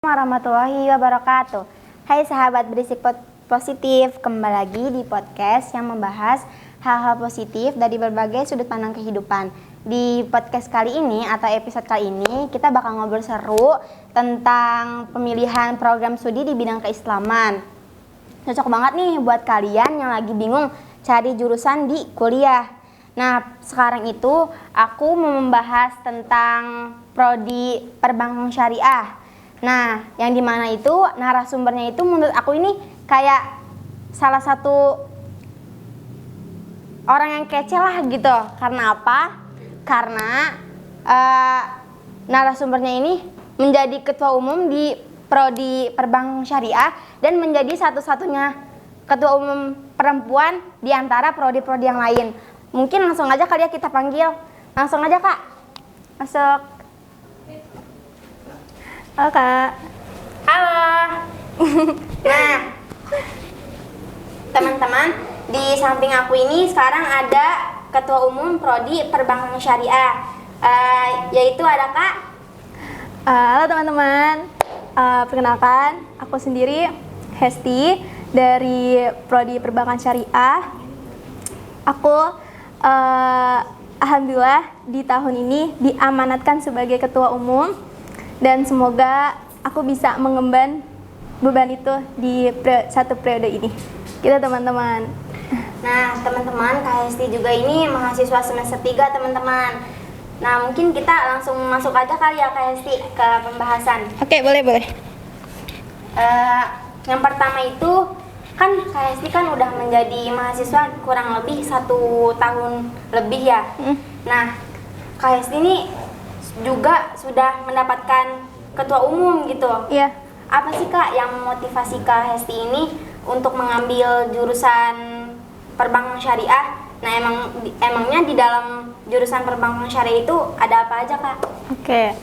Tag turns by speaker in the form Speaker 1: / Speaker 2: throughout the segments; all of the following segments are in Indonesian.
Speaker 1: Warahmatullahi wabarakatuh. Hai sahabat berisik positif, kembali lagi di podcast yang membahas hal-hal positif dari berbagai sudut pandang kehidupan. Di podcast kali ini atau episode kali ini kita bakal ngobrol seru tentang pemilihan program studi di bidang keislaman. Cocok banget nih buat kalian yang lagi bingung cari jurusan di kuliah. Nah, sekarang itu aku mau membahas tentang prodi perbankan syariah. Nah, yang dimana itu narasumbernya itu menurut aku ini kayak salah satu orang yang kece lah gitu. Karena apa? Karena narasumbernya ini menjadi ketua umum di prodi perbankan syariah dan menjadi satu-satunya ketua umum perempuan di antara prodi-prodi yang lain. Mungkin langsung aja kali ya kita panggil. Langsung aja Kak. Masuk.
Speaker 2: Halo Kak.
Speaker 1: Halo. Nah, teman-teman, di samping aku ini sekarang ada ketua umum prodi perbankan syariah, yaitu ada Kak.
Speaker 2: Halo teman-teman. Perkenalkan, aku sendiri Hesti dari prodi perbankan syariah. Aku alhamdulillah di tahun ini diamanatkan sebagai ketua umum. Dan semoga aku bisa mengemban beban itu di satu periode ini. Gitu teman-teman.
Speaker 1: Nah teman-teman, Kak Hesti juga ini mahasiswa semester 3 teman-teman. Nah mungkin kita langsung masuk aja kali ya Kak Hesti ke pembahasan.
Speaker 2: Oke, boleh.
Speaker 1: Yang pertama itu kan Kak Hesti kan udah menjadi mahasiswa kurang lebih 1 tahun lebih ya. Nah Kak Hesti ini juga sudah mendapatkan ketua umum gitu.
Speaker 2: Iya.
Speaker 1: Apa sih Kak yang memotivasi Kak Hesti ini untuk mengambil jurusan perbankan syariah? Nah emangnya di dalam jurusan perbankan syariah itu ada apa aja Kak?
Speaker 2: Oke.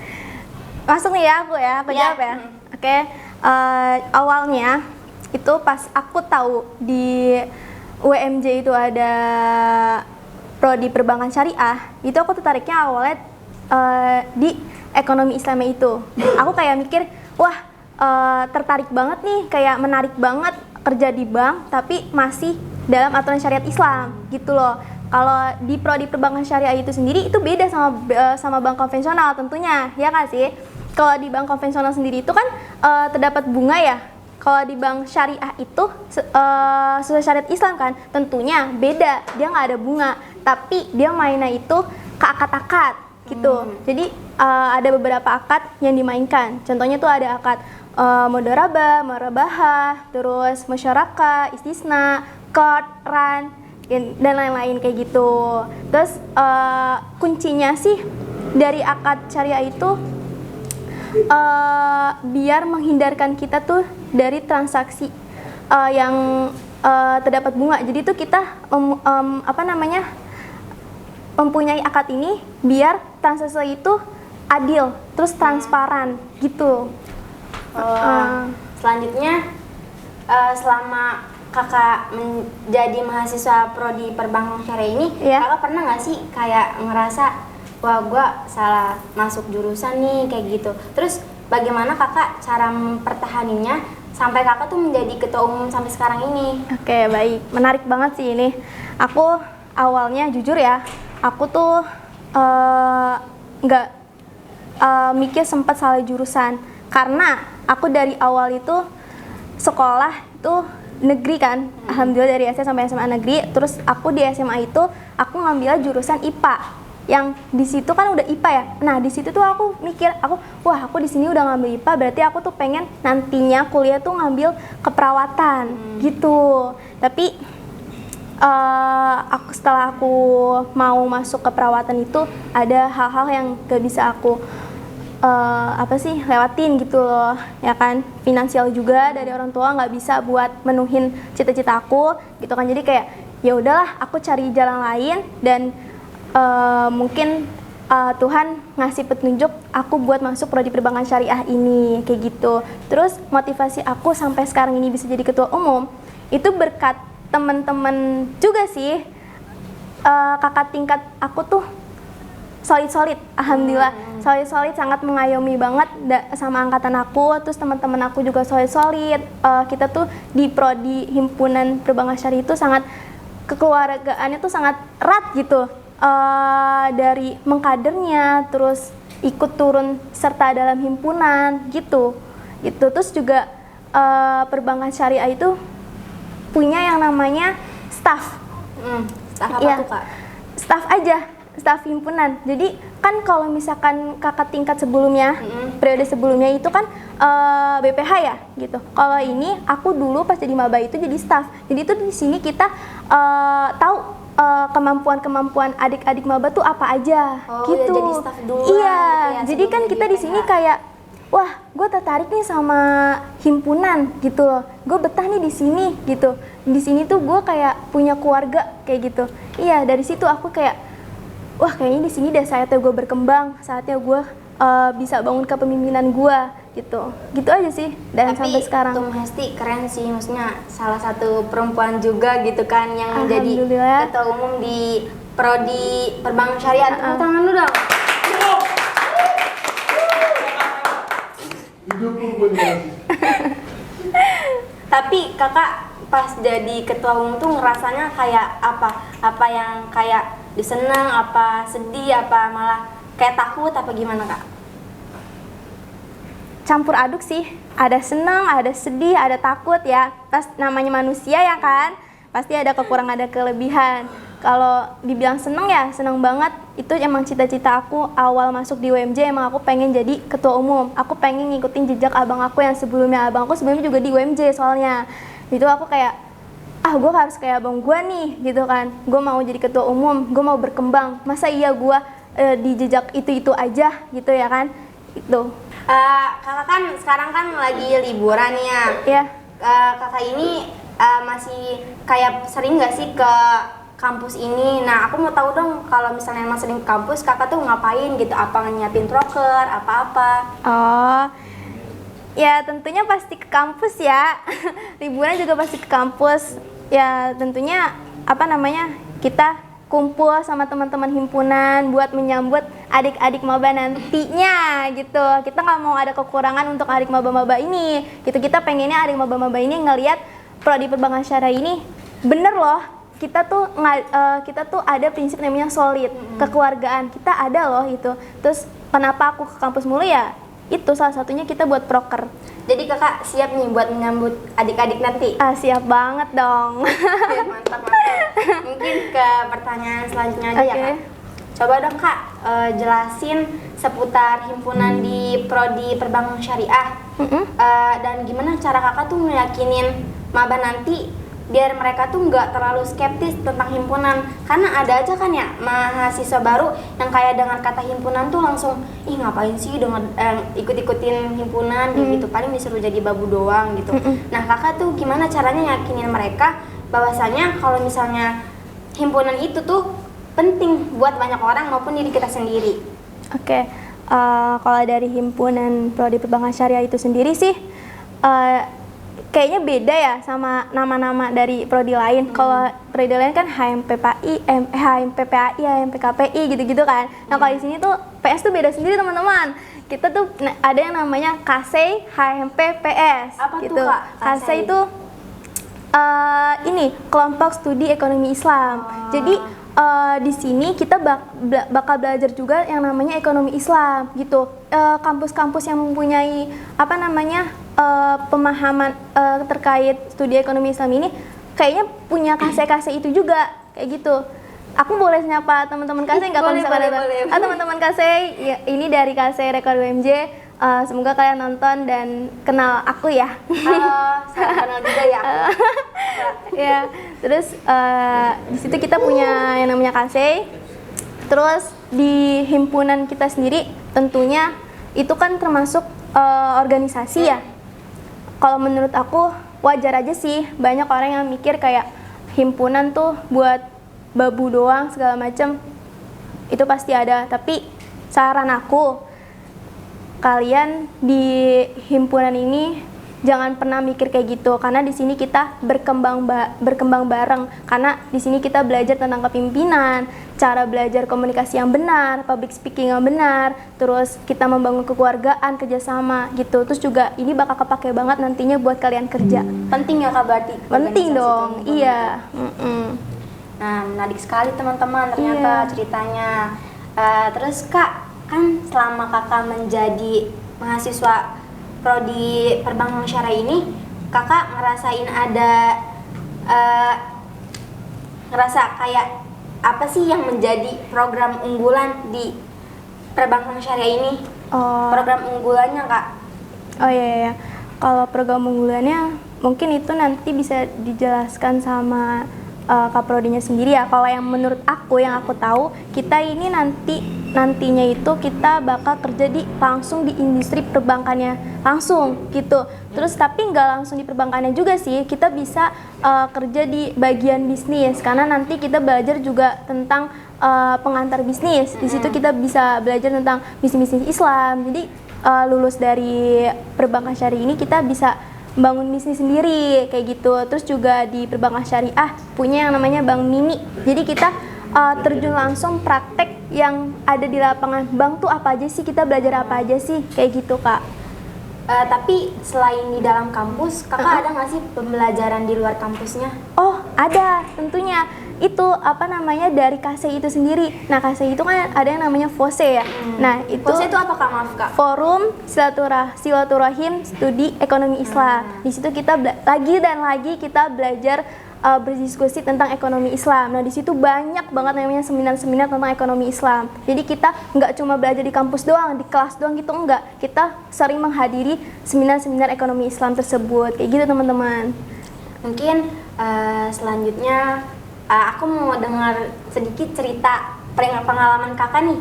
Speaker 2: Masuk nih ya, aku jawab ya. Oke. Awalnya itu pas aku tahu di UMJ itu ada prodi perbankan syariah, itu aku tertariknya awalnya di ekonomi Islamnya itu. Aku kayak mikir, wah tertarik banget nih, kayak menarik banget kerja di bank tapi masih dalam aturan syariat Islam gitu loh. Kalau di prodi perbankan syariah itu sendiri itu beda sama bank konvensional tentunya, ya kan sih? Kalau di bank konvensional sendiri itu kan terdapat bunga ya. Kalau di bank syariah itu sesuai syariat Islam kan, tentunya beda, dia nggak ada bunga, tapi dia mainnya itu ke akad-akad gitu. Jadi ada beberapa akad yang dimainkan. Contohnya tuh ada akad mudharabah, murabahah, terus musyarakah, istisna, qard, ran, dan lain-lain kayak gitu. Terus kuncinya sih dari akad syariah itu biar menghindarkan kita tuh dari transaksi yang terdapat bunga. Jadi tuh kita mempunyai akad ini biar transaksi itu adil, terus transparan gitu.
Speaker 1: Selanjutnya, selama kakak menjadi mahasiswa prodi perbankan syariah ini, kakak pernah nggak sih kayak ngerasa, wah gue salah masuk jurusan nih kayak gitu. Terus bagaimana kakak cara mempertahaninya sampai kakak tuh menjadi ketua umum sampai sekarang ini?
Speaker 2: Oke, baik, menarik banget sih ini. Aku awalnya jujur ya, aku tuh nggak mikir sempat salah jurusan karena aku dari awal itu sekolah itu negeri kan, alhamdulillah dari SD sampai SMA negeri. Terus aku di SMA itu aku ngambil jurusan IPA, yang di situ kan udah IPA ya. Nah di situ tuh aku mikir, aku di sini udah ngambil IPA, berarti aku tuh pengen nantinya kuliah tuh ngambil keperawatan gitu. Tapi setelah aku mau masuk ke perawatan itu ada hal-hal yang gak bisa aku lewatin gitu loh, ya kan. Finansial juga dari orang tua nggak bisa buat menuhin cita-cita aku gitu kan. Jadi kayak ya udahlah, aku cari jalan lain dan mungkin Tuhan ngasih petunjuk aku buat masuk prodi perbankan syariah ini kayak gitu. Terus motivasi aku sampai sekarang ini bisa jadi ketua umum itu berkat teman-teman juga sih. Kakak tingkat aku tuh solid, alhamdulillah solid sangat mengayomi banget sama angkatan aku, terus teman-teman aku juga solid. Kita tuh di prodi himpunan perbankan syariah itu sangat kekeluargaannya tuh sangat erat gitu, dari mengkadernya, terus ikut turun serta dalam himpunan gitu. Terus juga perbankan syariah itu punya yang namanya staff.
Speaker 1: Staff apa
Speaker 2: Iya,
Speaker 1: tuh Kak?
Speaker 2: Staff aja, staff himpunan. Jadi kan kalau misalkan kakak tingkat sebelumnya, periode sebelumnya itu kan BPH ya gitu. Kalau ini aku dulu pas jadi maba itu jadi staff. Jadi itu di sini kita tahu kemampuan adik-adik maba tuh apa aja gitu.
Speaker 1: Ya, jadi staff duluan
Speaker 2: Iya,
Speaker 1: gitu ya,
Speaker 2: jadi kan
Speaker 1: sebelum
Speaker 2: kita
Speaker 1: jadi
Speaker 2: di sini
Speaker 1: BPH.
Speaker 2: kayak wah, gue tertarik nih sama himpunan gitu loh. Gue betah nih di sini gitu. Di sini tuh gue kayak punya keluarga kayak gitu. Iya, dari situ aku kayak, wah kayaknya di sini deh saatnya gue berkembang, saatnya gue bisa bangun kepemimpinan gue gitu. Gitu aja sih. Dan
Speaker 1: Tapi
Speaker 2: sampai sekarang.
Speaker 1: Tum Hesti keren sih, maksudnya salah satu perempuan juga gitu kan yang menjadi
Speaker 2: Alhamdulillah.
Speaker 1: ketua umum di prodi perbankan syariah. Tepuk tangan dulu dong. Tapi kakak pas jadi ketua umum tuh ngerasanya kayak apa? Apa yang kayak disenang, apa sedih, apa malah kayak takut, apa gimana kak?
Speaker 2: Campur aduk sih, ada seneng, ada sedih, ada takut ya. Pas namanya manusia ya kan, pasti ada kekurangan, ada kelebihan. Kalau dibilang seneng ya seneng banget. Itu emang cita-cita aku awal masuk di UMJ, emang aku pengen jadi ketua umum. Aku pengen ngikutin jejak abang aku yang sebelumnya. Abang aku sebelumnya juga di UMJ soalnya. Itu aku kayak, gue harus kayak abang gue nih gitu kan. Gue mau jadi ketua umum, gue mau berkembang. Masa iya gue di jejak itu-itu aja gitu ya kan. Itu.
Speaker 1: Kakak kan sekarang kan lagi liburan ya.
Speaker 2: Ya.
Speaker 1: Kakak ini masih kayak sering nggak sih ke kampus ini? Nah, aku mau tahu dong kalau misalnya emang sering ke kampus, kakak tuh ngapain gitu? Apa nyiapin proker, apa-apa?
Speaker 2: Oh, ya tentunya pasti ke kampus ya. Liburan juga pasti ke kampus. Ya tentunya kita kumpul sama teman-teman himpunan buat menyambut adik-adik maba nantinya gitu. Kita nggak mau ada kekurangan untuk adik maba-maba ini. Gitu, kita pengennya adik maba-maba ini ngelihat prodi perbankan syariah ini bener loh. Kita tuh ada prinsip namanya solid, kekeluargaan. Kita ada loh itu. Terus kenapa aku ke kampus mulu ya? Itu salah satunya kita buat proker.
Speaker 1: Jadi kakak siap nih buat menyambut adik-adik nanti?
Speaker 2: Siap banget dong.
Speaker 1: Oke, mantap. Mungkin ke pertanyaan selanjutnya aja ya kak. Coba dong kak, jelasin seputar himpunan di prodi perbankan syariah. Dan gimana cara kakak tuh meyakinin maba nanti biar mereka tuh nggak terlalu skeptis tentang himpunan. Karena ada aja kan ya mahasiswa baru yang kayak dengar kata himpunan tuh langsung, ih ngapain sih ikut-ikutin himpunan gitu, paling disuruh jadi babu doang gitu. Nah kakak tuh gimana caranya yakinin mereka bahwasanya kalau misalnya himpunan itu tuh penting buat banyak orang maupun diri kita sendiri?
Speaker 2: Oke, kalau dari himpunan prodi perbankan syariah itu sendiri sih kayaknya beda ya sama nama-nama dari prodi lain. Kalau prodi lain kan HMPPI, HMPPAI, HMPKPI gitu-gitu kan. Nah kalau di sini tuh PS tuh beda sendiri teman-teman. Kita tuh ada yang namanya KASEI HMPPS.
Speaker 1: Apa
Speaker 2: gitu.
Speaker 1: tuh kak?
Speaker 2: KASEI itu ini kelompok studi ekonomi Islam. Jadi di sini kita bakal belajar juga yang namanya ekonomi Islam gitu. Kampus-kampus yang mempunyai pemahaman terkait studi ekonomi Islam ini kayaknya punya KASEI itu juga kayak gitu. Aku boleh nyapa teman-teman KASEI nggak?
Speaker 1: Boleh.
Speaker 2: Teman-teman KASEI, ya, ini dari KASEI Rekor UMJ. Semoga kalian nonton dan kenal aku ya.
Speaker 1: Salam kenal juga ya.
Speaker 2: Ya, terus di situ kita punya yang namanya KASEI. Terus di himpunan kita sendiri tentunya itu kan termasuk organisasi ya. Kalau menurut aku wajar aja sih, banyak orang yang mikir kayak himpunan tuh buat babu doang segala macem. Itu pasti ada, tapi saran aku, kalian di himpunan ini jangan pernah mikir kayak gitu, karena di sini kita berkembang bareng. Karena di sini kita belajar tentang kepemimpinan, cara belajar komunikasi yang benar, public speaking yang benar, terus kita membangun kekeluargaan, kerjasama gitu. Terus juga ini bakal kepake banget nantinya buat kalian kerja.
Speaker 1: Penting ya Kak berarti?
Speaker 2: Penting dong, iya.
Speaker 1: Nah, menarik sekali teman-teman ternyata ceritanya. Terus Kak, kan selama Kakak menjadi mahasiswa Prodi Perbankan Syariah ini, Kakak ngerasain ada ngerasa kayak apa sih yang menjadi program unggulan di Perbankan Syariah ini? Program unggulannya Kak?
Speaker 2: Oh iya. Kalau program unggulannya mungkin itu nanti bisa dijelaskan sama Kak Prodinya sendiri ya. Kalau yang menurut aku, yang aku tahu, kita ini nantinya itu kita bakal kerja langsung di industri perbankannya langsung gitu. Terus tapi nggak langsung di perbankannya juga sih, kita bisa kerja di bagian bisnis, karena nanti kita belajar juga tentang pengantar bisnis. Di situ kita bisa belajar tentang bisnis Islam. Jadi lulus dari Perbankan Syariah ini kita bisa bangun bisnis sendiri kayak gitu. Terus juga di Perbankan Syariah punya yang namanya Bank Mini. Jadi kita terjun langsung praktek yang ada di lapangan. Bank tuh apa aja sih, kita belajar apa aja sih, kayak gitu Kak.
Speaker 1: Tapi selain di dalam kampus, Kakak ada nggak sih pembelajaran di luar kampusnya?
Speaker 2: Oh, ada tentunya. Itu dari KSI itu sendiri. Nah, KSI itu kan ada yang namanya FOSE ya. Nah, itu
Speaker 1: FOSE itu apa Kak? Maaf Kak.
Speaker 2: Forum Silaturahim Studi Ekonomi Islam. Di situ kita lagi kita belajar berdiskusi tentang ekonomi Islam. Nah, di situ banyak banget namanya seminar-seminar tentang ekonomi Islam. Jadi kita nggak cuma belajar di kampus doang, di kelas doang gitu, enggak. Kita sering menghadiri seminar-seminar ekonomi Islam tersebut. Kayak gitu teman-teman.
Speaker 1: Mungkin selanjutnya aku mau dengar sedikit cerita pengalaman Kakak nih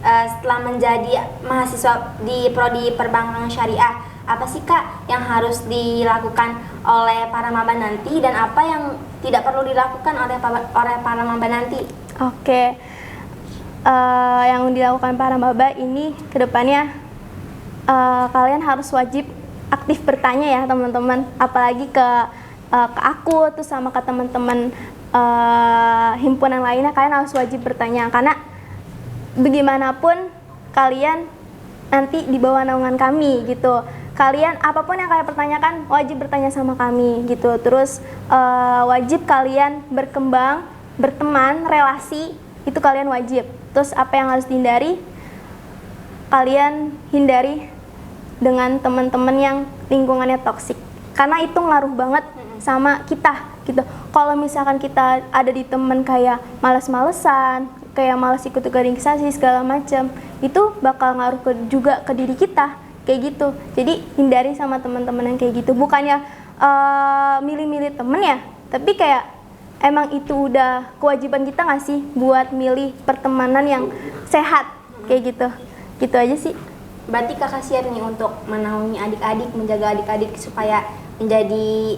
Speaker 1: setelah menjadi mahasiswa di Prodi Perbankan Syariah. Apa sih Kak yang harus dilakukan oleh para maba nanti dan apa yang tidak perlu dilakukan oleh para maba nanti?
Speaker 2: Oke. Yang dilakukan para maba ini ke depannya kalian harus wajib aktif bertanya ya teman-teman, apalagi ke aku tuh sama ke teman-teman himpunan lainnya. Kalian harus wajib bertanya, karena bagaimanapun kalian nanti di bawah naungan kami gitu. Kalian apapun yang kalian pertanyakan wajib bertanya sama kami gitu. Terus wajib kalian berkembang, berteman, relasi itu kalian wajib. Terus apa yang harus dihindari? Kalian hindari dengan teman-teman yang lingkungannya toksik, karena itu ngaruh banget sama kita gitu. Kalau misalkan kita ada di teman kayak malas-malesan, kayak malas ikut organisasi segala macam, itu bakal ngaruh juga ke diri kita kayak gitu. Jadi hindari sama teman-teman yang kayak gitu. Bukannya milih-milih temen ya, tapi kayak emang itu udah kewajiban kita nggak sih buat milih pertemanan yang sehat kayak gitu. Gitu aja sih.
Speaker 1: Berarti Kakak siap nih untuk menaungi adik-adik, menjaga adik-adik supaya menjadi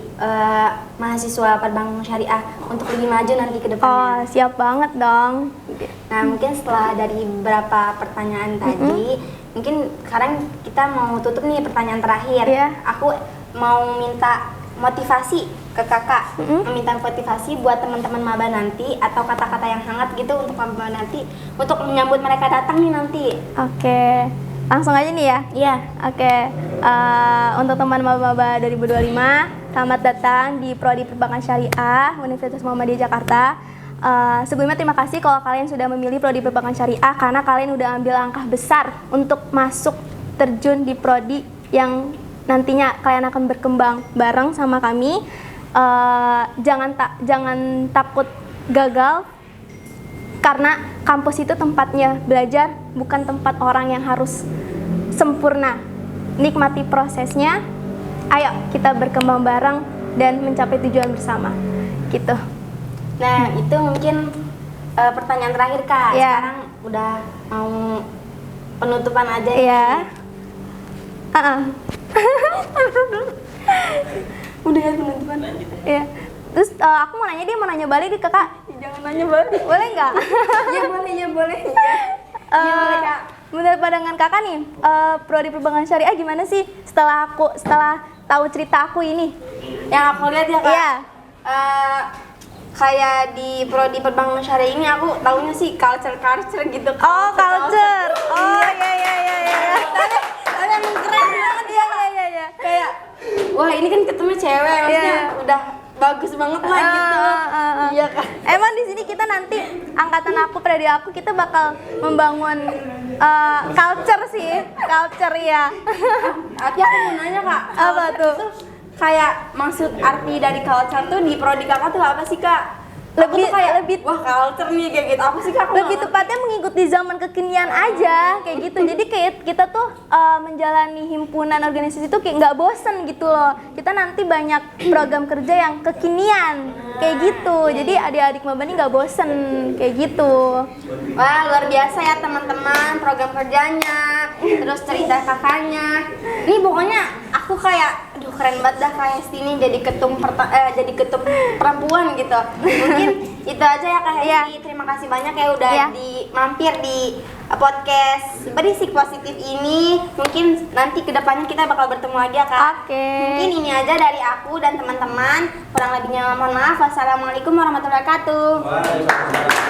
Speaker 1: mahasiswa Perbankan Syariah untuk lebih maju nanti ke depannya.
Speaker 2: Oh, siap banget dong.
Speaker 1: Nah, mungkin setelah dari beberapa pertanyaan tadi, mungkin sekarang kita mau tutup nih pertanyaan terakhir. Aku mau minta motivasi ke Kakak, meminta motivasi buat teman-teman maba nanti atau kata-kata yang hangat gitu untuk maba nanti untuk menyambut mereka datang nih nanti.
Speaker 2: Oke. Langsung aja nih ya?
Speaker 1: Iya.
Speaker 2: Oke. Untuk teman maba 2025, selamat datang di Prodi Perbankan Syariah Universitas Muhammadiyah Jakarta. Sebelumnya terima kasih kalau kalian sudah memilih Prodi Perbankan Syariah, karena kalian udah ambil langkah besar untuk masuk terjun di prodi yang nantinya kalian akan berkembang bareng sama kami. Jangan takut gagal, karena kampus itu tempatnya belajar, bukan tempat orang yang harus sempurna. Nikmati prosesnya. Ayo kita berkembang bareng dan mencapai tujuan bersama. Gitu.
Speaker 1: Nah, itu mungkin pertanyaan terakhir Kak. Sekarang udah mau penutupan aja
Speaker 2: ya.
Speaker 1: Udah ya penutupan.
Speaker 2: Iya. Terus aku mau nanya, dia mau nanya balik ke Kak.
Speaker 1: Jangan nanya balik.
Speaker 2: Boleh nggak?
Speaker 1: Ya boleh. Iya boleh Kak.
Speaker 2: menurut pandangan kakak nih, prodi perbankan syariah gimana sih setelah tahu cerita aku ini?
Speaker 3: Yang aku lihat ya Kak,
Speaker 2: Iya.
Speaker 3: kayak di prodi perbankan syariah ini aku taunya sih culture gitu.
Speaker 2: Oh, culture. Oh, iya.
Speaker 3: Tapi emang keren banget ya.
Speaker 2: Iya.
Speaker 3: Kayak wah ini kan ketemu cewek, maksudnya
Speaker 2: Iya.
Speaker 3: udah bagus banget lah gitu. Iya kan.
Speaker 2: Emang di sini kita nanti angkatan aku, prodi aku, kita bakal membangun culture sih, culture ya.
Speaker 3: Tapi aku mau nanya Kak,
Speaker 2: Apa tuh?
Speaker 3: Kayak maksud arti dari culture tuh di prodi kakak tuh apa sih Kak? Aku tuh kayak wah culture nih kayak gitu. Apa sih Kak? Aku
Speaker 2: Lebih
Speaker 3: nggak
Speaker 2: tepatnya mengikuti zaman kekinian aja kayak gitu. Jadi kayak kita tuh menjalani himpunan organisasi itu kayak nggak bosen gitu loh. Kita nanti banyak program kerja yang kekinian kayak gitu. Jadi adik-adik maba nih nggak bosen kayak gitu.
Speaker 3: Wah luar biasa ya teman-teman program kerjanya, terus cerita kakaknya. Ini pokoknya aku kayak, aduh keren banget dah kayak sini jadi ketum perempuan gitu. Mungkin itu aja ya Kak Hesti. Terima kasih banyak ya udah mampir di podcast Berisik Positif ini. Mungkin nanti kedepannya kita bakal bertemu lagi ya Kak.
Speaker 2: Oke.
Speaker 3: Mungkin ini aja dari aku dan teman-teman. Kurang lebihnya mohon maaf. Wassalamualaikum warahmatullahi wabarakatuh.